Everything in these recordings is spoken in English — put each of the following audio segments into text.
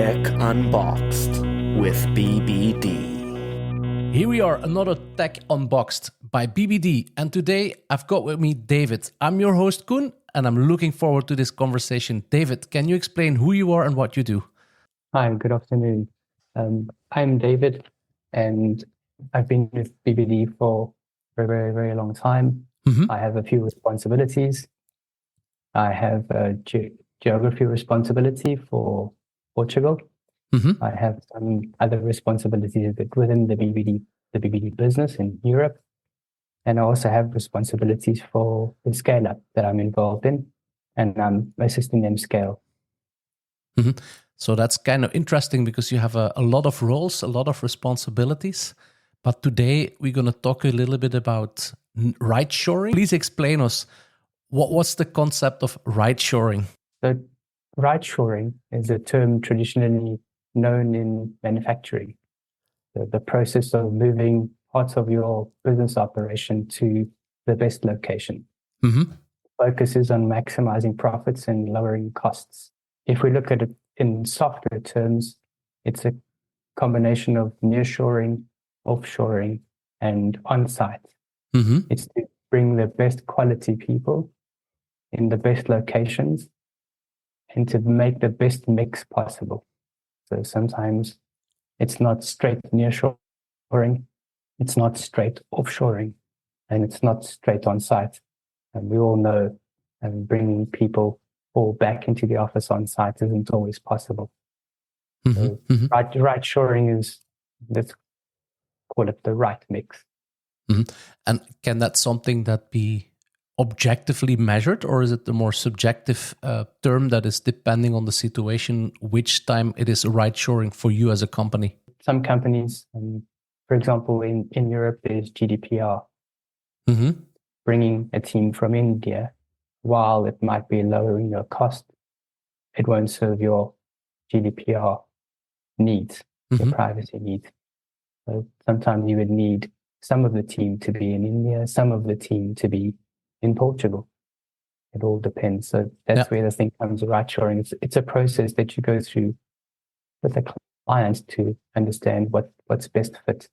Tech Unboxed with BBD. Here we are, another Tech Unboxed by BBD. And today I've got with me David. I'm your host, Koen, and I'm looking forward to this conversation. David, can you explain who you are and what you do? Hi, good afternoon. I'm David, and I've been with BBD for a very, very long time. I have a few responsibilities. I have a geography responsibility for Portugal. I have some other responsibilities within the BBD business in Europe. And I also have responsibilities for the scale-up that I'm involved in, and I'm assisting them scale. So that's kind of interesting because you have a lot of roles, a lot of responsibilities. But today we're going to talk a little bit about right-shoring. Please explain us, what's the concept of right-shoring? So right-shoring is a term traditionally known in manufacturing. The process of moving parts of your business operation to the best location. Focuses on maximizing profits and lowering costs. If we look at it in software terms, it's a combination of nearshoring, offshoring, and onsite. It's to bring the best quality people in the best locations and to make the best mix possible. So sometimes it's not straight nearshoring, it's not straight offshoring, and it's not straight onsite. And we all know bringing people all back into the office on site isn't always possible. So right shoring is, let's call it the right mix. And can that something that be objectively measured, or is it the more subjective term that is depending on the situation, which time it is right shoring for you as a company? Some companies, for example, in Europe, there's GDPR. Bringing a team from India, while it might be lowering your cost, it won't serve your GDPR needs, your privacy needs. So sometimes you would need some of the team to be in India, some of the team to be in Portugal. It all depends. So that's where the thing comes right shoring. It's a process that you go through with the clients to understand what's best fit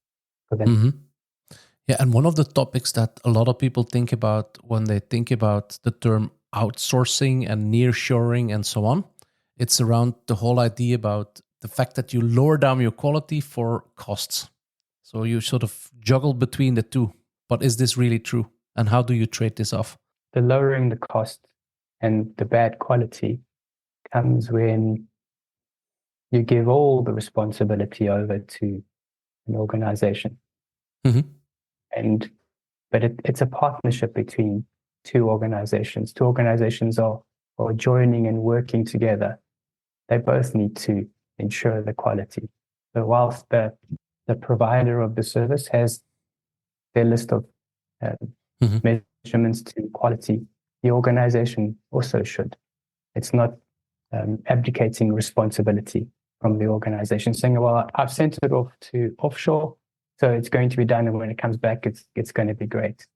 for them. Yeah, and one of the topics that a lot of people think about when they think about the term outsourcing and nearshoring and so on, it's around the whole idea about the fact that you lower down your quality for costs. So you sort of juggle between the two. But is this really true? And how do you trade this off? The lowering the cost and the bad quality comes when you give all the responsibility over to an organization. But it's a partnership between two organizations. Two organizations are joining and working together. They both need to ensure the quality. So whilst the provider of the service has their list of measurements to quality, the organization also should. It's not abdicating responsibility from the organization, saying, well, I've sent it off to offshore, so it's going to be done, and when it comes back, it's going to be great.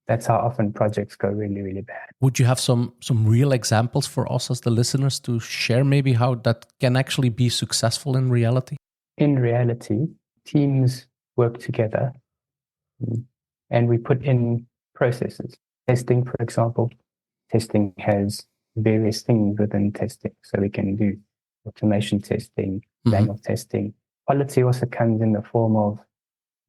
That's how often projects go really, really bad. Would you have some real examples for us as the listeners to share maybe how that can actually be successful in reality? In reality, teams work together and we put in processes. Testing, for example, testing has various things within testing. So we can do automation testing, manual testing. Quality also comes in the form of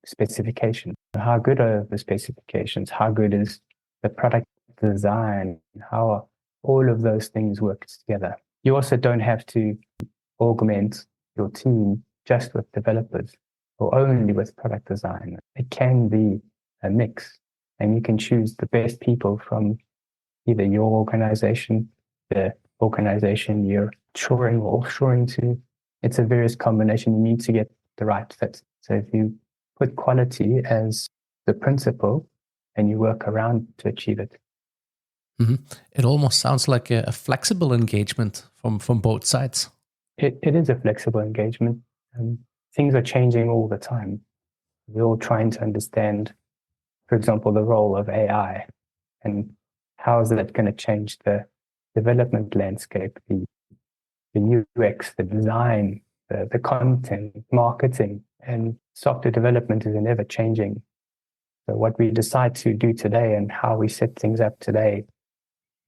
specification. How good are the specifications? How good is the product design? How are all of those things work together? You also don't have to augment your team just with developers or only with product design. It can be a mix, and you can choose the best people from either your organization, the organization you're shoring or offshoring to. It's a various combination. You need to get the right fit. So if you put quality as the principle and you work around to achieve it. It almost sounds like a flexible engagement from both sides. It is a flexible engagement. Things are changing all the time. We're all trying to understand, for example, the role of AI and how is that going to change the development landscape, the the UX, the design, the content, marketing, and software development is an ever changing. So what we decide to do today and how we set things up today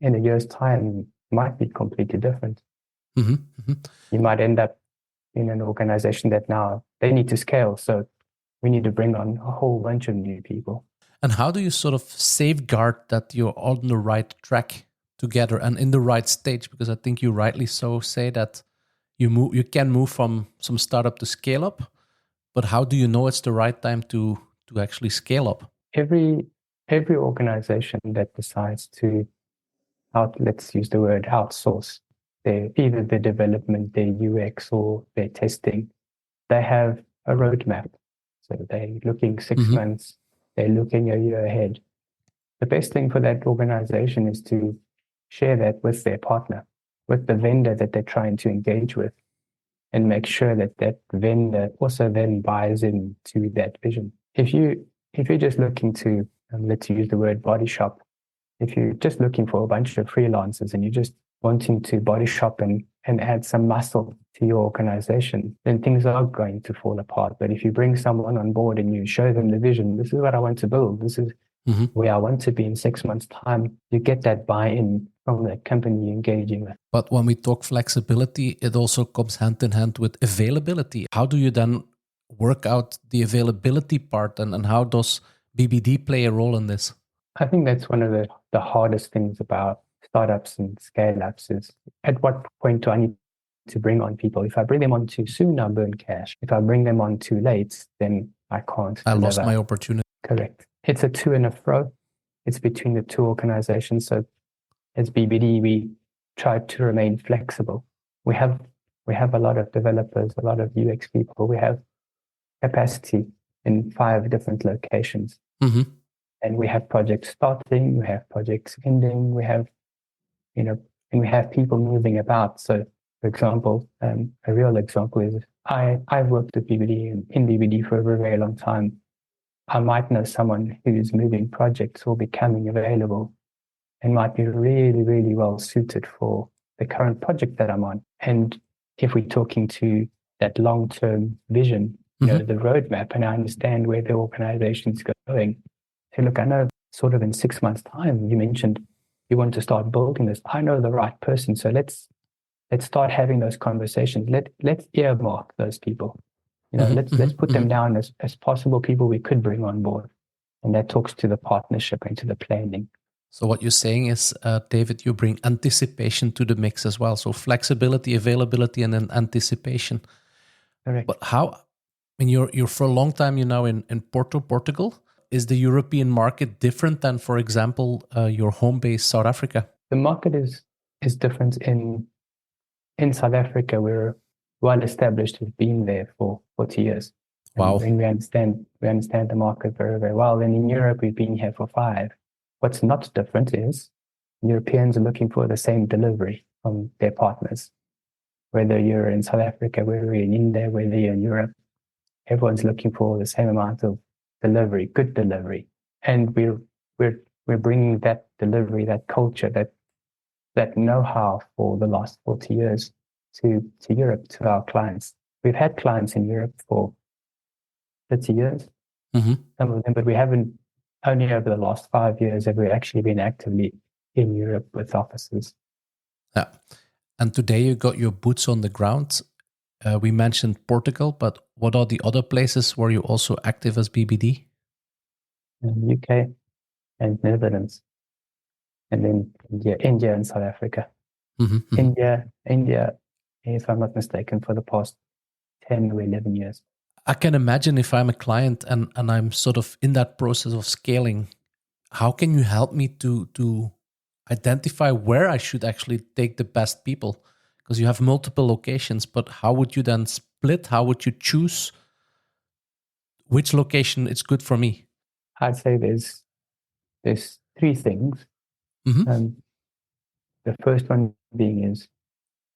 in a year's time might be completely different. Mm-hmm. Mm-hmm. You might end up in an organization that now they need to scale. So we need to bring on a whole bunch of new people. And how do you sort of safeguard that you're on the right track together and in the right stage? Because I think you rightly so say that you can move from some startup to scale up, but how do you know it's the right time to actually scale up? Every organization that decides to let's use the word outsource, either the development, their UX or their testing, they have a roadmap. So they're looking 6 months, they're looking a year ahead. The best thing for that organization is to share that with their partner, with the vendor that they're trying to engage with, and make sure that that vendor also then buys into that vision. If you're just looking to, let's use the word body shop, if you're just looking for a bunch of freelancers and you're just wanting to body shop and add some muscle to your organization, then things are going to fall apart. But if you bring someone on board and you show them the vision, this is what I want to build, this is where I want to be in 6 months' time, you get that buy-in from the company you're engaging with. But when we talk flexibility, it also comes hand in hand with availability. How do you then work out the availability part, and how does BBD play a role in this? I think that's one of the hardest things about startups and scale-ups is at what point do I need to bring on people? If I bring them on too soon, I burn cash. If I bring them on too late, then I can't I deliver. lost my opportunity. Correct. It's a to and a fro. It's between the two organizations. So as BBD, we try to remain flexible. We have a lot of developers, a lot of UX people. We have capacity in 5 different locations. And we have projects starting, we have projects ending, we have, and we have people moving about. So, for example, a real example is I've worked at BBD and in BBD for a very, very long time. I might know someone who's moving projects or becoming available and might be really, really well suited for the current project that I'm on. And if we're talking to that long-term vision, the roadmap, and I understand where the organization's going, say, look, I know sort of in 6 months' time, you mentioned you want to start building this. I know the right person. So let's start having those conversations. Let's earmark those people. Let's put them down as possible people we could bring on board. And that talks to the partnership and to the planning. So what you're saying is, David, you bring anticipation to the mix as well. So flexibility, availability, and then anticipation. Correct. But how, I mean, you're for a long time, in Portugal. Is the European market different than, for example, your home base, South Africa? The market is different in South Africa. We're well established. We've been there for 40 years. Wow. And we understand the market very, very well. And in Europe, we've been here for 5. What's not different is Europeans are looking for the same delivery from their partners. Whether you're in South Africa, whether you're in India, whether you're in Europe, everyone's looking for the same amount of delivery, good delivery. And we're bringing that delivery, that culture, that know-how for the last 40 years to Europe, to our clients. We've had clients in Europe for 30 years, some of them, but we haven't, only over the last 5 years have we actually been actively in Europe with offices. Yeah. And today you got your boots on the ground. We mentioned Portugal, but what are the other places where you're also active as BBD? UK and Netherlands, and then India and South Africa. India, if I'm not mistaken, for the past 10 or 11 years. I can imagine if I'm a client and I'm sort of in that process of scaling, how can you help me to identify where I should actually take the best people? Because you have multiple locations, but how would you then split? How would you choose which location is good for me? I'd say there's 3 things. The first one being is,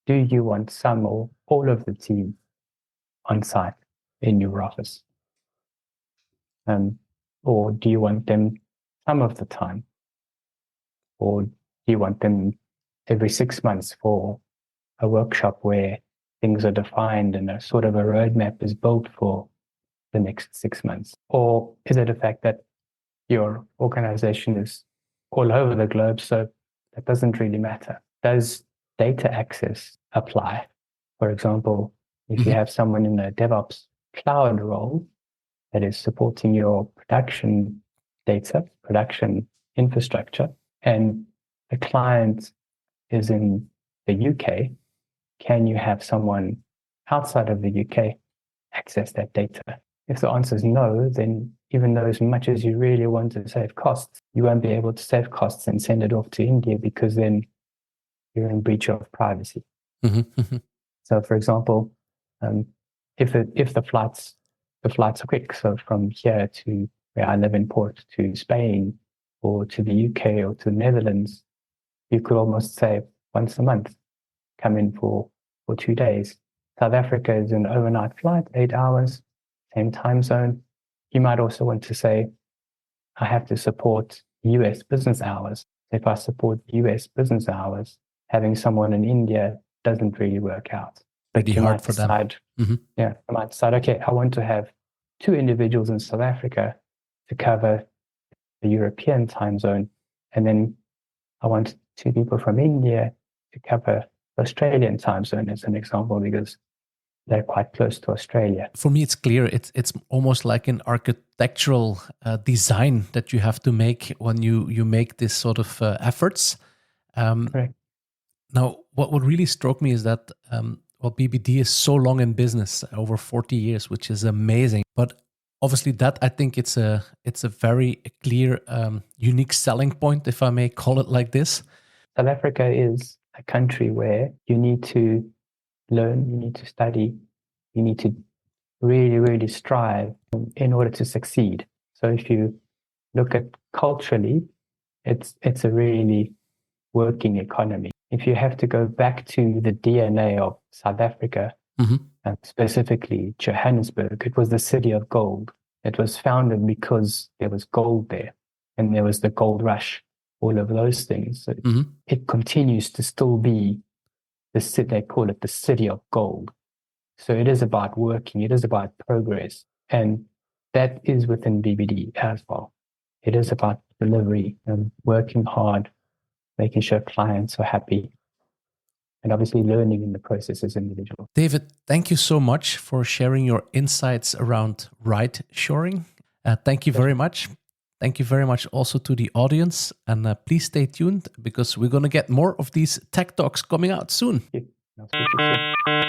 do you want some or all of the team on site in your office? Or do you want them some of the time? Or do you want them every 6 months for a workshop where things are defined and a sort of a roadmap is built for the next 6 months? Or is it a fact that your organization is all over the globe, so that doesn't really matter? Does data access apply? For example, if you have someone in a DevOps cloud role that is supporting your production data, production infrastructure, and the client is in the UK, can you have someone outside of the UK access that data? If the answer is no, then even though as much as you really want to save costs, you won't be able to save costs and send it off to India, because then you're in breach of privacy. So, for example, if the flights are quick, so from here to where I live in Port to Spain or to the UK or to the Netherlands, you could almost say once a month, come in for 2 days. South Africa is an overnight flight, 8 hours, same time zone. You might also want to say, I have to support US business hours. If I support US business hours, having someone in India doesn't really work out. Pretty hard for them. Yeah, I might decide, okay, I want to have 2 individuals in South Africa to cover the European time zone, and then I want 2 people from India to cover the Australian time zone, as an example, because they're quite close to Australia. For me, it's clear. It's almost like an architectural design that you have to make when you make this sort of efforts. Correct. Now, what really struck me is that BBD is so long in business, over 40 years, which is amazing. But obviously, that I think it's a very clear, unique selling point, if I may call it like this. South Africa is a country where you need to learn, you need to study, you need to really, really strive in order to succeed. So if you look at culturally, it's a really working economy. If you have to go back to the DNA of South Africa, and specifically Johannesburg, it was the city of gold. It was founded because there was gold there, and there was the gold rush, all of those things. So it continues to still be the city, they call it the city of gold. So it is about working, it is about progress, and that is within BBD as well. It is about delivery and working hard, making sure clients are happy, and obviously learning in the process as individuals. David, thank you so much for sharing your insights around ride shoring. Thank you very much. Thank you very much also to the audience. And please stay tuned, because we're going to get more of these tech talks coming out soon. I'll speak to you soon.